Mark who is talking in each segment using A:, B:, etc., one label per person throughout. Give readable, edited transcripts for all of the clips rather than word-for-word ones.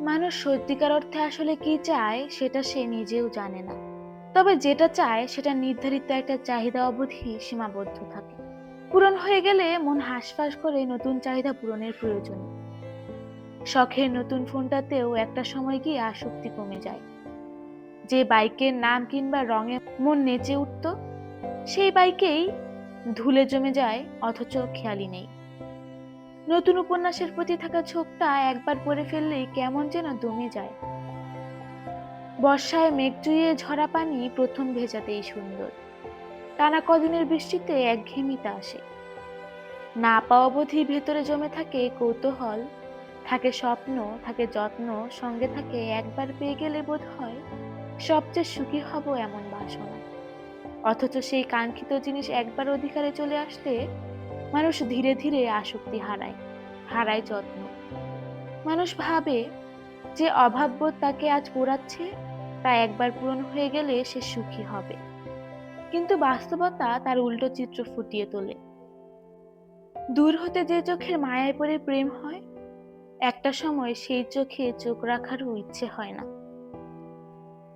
A: মানুষ সত্যিকার অর্থে আসলে কি চায় সেটা সে নিজেও জানে না। তবে যেটা চায় সেটা নির্ধারিত একটা চাহিদা অবধি সীমাবদ্ধ থাকে। পূরণ হয়ে গেলে মন হাঁসফাঁস করে নতুন চাহিদা পূরণের প্রয়োজন। শখের নতুন ফোনটাতেও একটা সময় গিয়ে আসক্তি কমে যায়। যে বাইকের নাম কিংবা রঙে মন নেচে উঠত, সেই বাইকেই ধুলে জমে যায়, অথচ খেয়ালই নেই। নতুন উপন্যাসের প্রতি থাকা ঝোঁকটা একবার পড়ে ফেললেই কেমন যেন দমে যায়। বর্ষায় মেঘ চুইয়ে ঝরা পানি প্রথম ভেজাতেই সুন্দর। টানা কদিনের বৃষ্টিতে একঘেয়েমিতা আসে। না পাওয়া অবধি ভেতরে জমে থাকে কৌতূহল, থাকে স্বপ্ন, থাকে যত্ন, সঙ্গে থাকে একবার পেয়ে গেলে বোধ হয় সবচেয়ে সুখী হব এমন বাসনা। অথচ সেই কাঙ্ক্ষিত জিনিস একবার অধিকারে চলে আসলে মানুষ ধীরে ধীরে আসক্তি হারায়, হারায় যত্ন। মানুষ ভাবে যে অভাববোধ তাকে আজ পোড়াচ্ছে, তা একবার পূরণ হয়ে গেলে সে সুখী হবে। কিন্তু বাস্তবতা তার উল্টো চিত্র ফুটিয়ে তোলে। দূর হতে যে চোখের মায়ায় পড়ে প্রেম হয়, একটা সময় সেই চোখে চোখ রাখারও ইচ্ছে হয় না।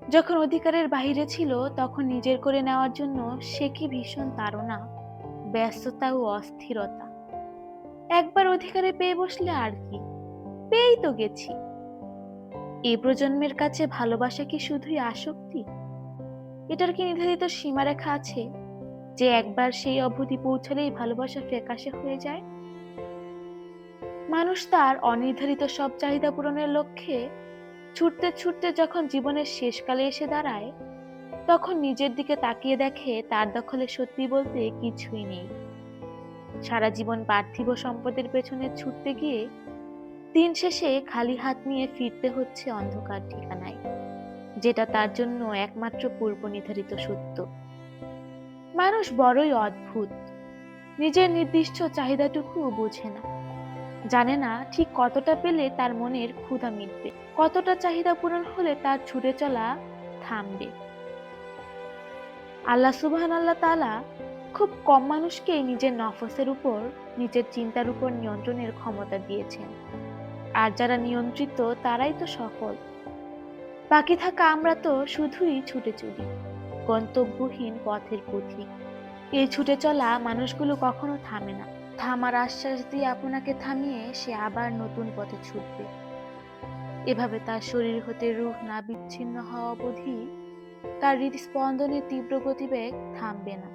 A: যখন অধিকারের বাহিরে ছিল তখন নিজের করে নেওয়ার জন্য সে কি ভীষণ তাড়না, ব্যস্ততা ও অস্থিরতা। একবার অধিকারে পেয়ে বসলে আর কি, পেয়েই তো গেছি। এই প্রজন্মের কাছে ভালোবাসা কি শুধুই আসক্তি? এটার কি নির্ধারিত সীমারেখা আছে, যে একবার সেই অবধি পৌঁছালেই ভালোবাসা ফ্যাকাশে হয়ে যায়? মানুষ তার অনির্ধারিত সব চাহিদা পূরণের লক্ষ্যে ছুটতে ছুটতে যখন জীবনের শেষকালে এসে দাঁড়ায়, তখন নিজের দিকে তাকিয়ে দেখে তার দখলে সত্যি বলতে কিছুই নেই। সারা জীবন পার্থিব সম্পদের পেছনে ছুটতে গিয়ে দিন শেষে খালি হাত নিয়ে ফিরতে হচ্ছে অন্ধকার ঠিকানায়, যেটা তার জন্য একমাত্র পূর্ব নির্ধারিত সত্য। মানুষ বড়ই অদ্ভুত, নিজের নির্দিষ্ট চাহিদাটুকুও বোঝে না। জানে না ঠিক কতটা পেলে তার মনের ক্ষুধা মিটবে, কতটা চাহিদা পূরণ হলে তার ছুটে চলা থামবে। আল্লাহ সুবহানাল্লাহ তাআলা খুব কম মানুষকেই নিজের নফসের উপর, নিজের চিন্তার উপর নিয়ন্ত্রণের ক্ষমতা দিয়েছেন। আর যারা নিয়ন্ত্রিত তারাই তো সফল। বাকি থাকা আমরা তো শুধুই ছুটে চলি, গন্তব্যহীন পথের পথিক। এই ছুটে চলা মানুষগুলো কখনো থামে না। থামার আশ্বাস দিয়ে আপনাকে থামিয়ে সে আবার নতুন পথে ছুটবে। এভাবে তার শরীর হতে রূহ না বিচ্ছিন্ন হওয়া অবধি তার হৃদস্পন্দনের তীব্র গতিবেগ থামবে না।